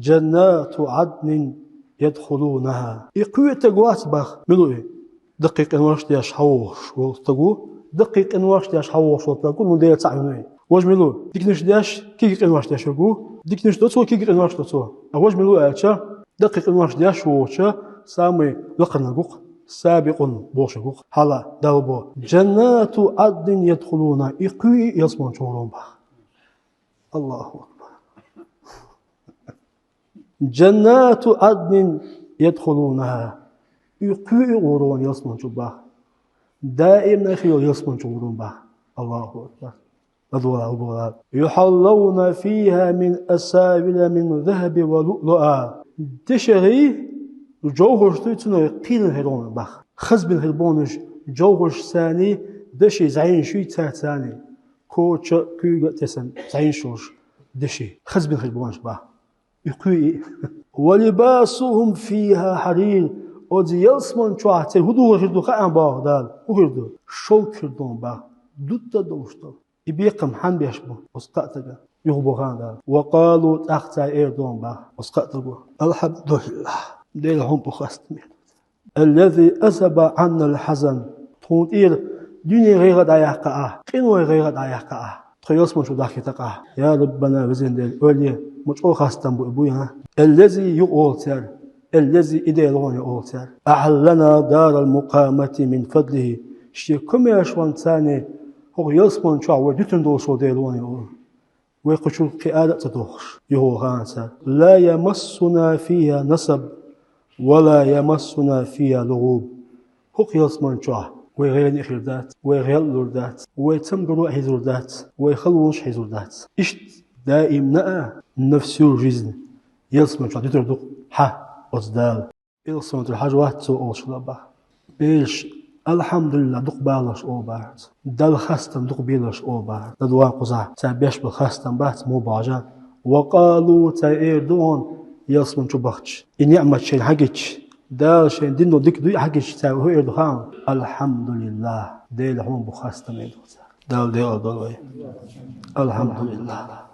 جنات عدن يدخلونها يقوي تقوات بخ ملوئي دقيق انواش دياش حوش وتقو دقيق انواش دياش حوش وتقو ندير تعينوي واجملو ديكنش دياش كيك انواش دياش وقو ديكنش دوتو كيك انواش دوتو واجملو اتشا دقيق انواش دياش ووتشا سامي لقنقوق سابق بوشقوق حالا دالبو جنات عدن يدخلونها يقوي يصمون شورون بخ الله أكبر جنات عدن يدخلونها يقوي غورون يصمون شبه دائما خير يصمون شورون به الله أكبر أدولا يحلون فيها من أساور من ذهب ولؤلؤا تشغي جوهر شتوتنا قيل هيرون بخ خزب الهربونش جوهر ثاني دشي زعين شوي ثاني كوتش كوغا تسن زعين شوش دشي خزب الهربونش بخ يقوي ولباسهم فيها حرير ودي يلسمن شواتي هدو هردو خان باغدال وهردو شو كردون بخ دوتا دوشتو يبيقم حن بيشبه وسقطتك يغبو خان وقالوا تحت ايردون بخ وسقطتك الحمد لله ديلهم بخاستمين الذي أذهب عنا الحزن تونير دنيا غير دايقة قنوة غير دايقة تخيص من شو داخلتك يا ربنا وزين ديل أولي مجعو خاستم بأبويا الذي يؤولتر الذي إديلون يؤولتر أعلنا دار المقامة من فضله شي كم يشوان ثاني هو يصمن شو ودتن دوسو ديلون يؤول ويقشو قيادة تدوخش يهو غانسر لا يمسنا فيها نسب ولا يمسنا فيها لغوب هو يصمن شو ويغير إخردات ويغير لردات ويتمقروا حزردات ويخلوش حزردات إشت دائم نأى نفسه جزن يصمن شو تتردق ح أصدال يصمن الحاجوات سو أوشلبا بيش الحمد لله دق بالش أو بعد دل خستم دق بيلش أو بعد دلوان قزع تابيش بالخستم بات مو باجان وقالوا تايردون يصمن شو بختش إن يعمل شيء حقش دال شيء دينو ديك دوي حقش تاو هو إردخان الحمد لله ديل هم بخستم يدوزا دال ديل دلوي الحمد لله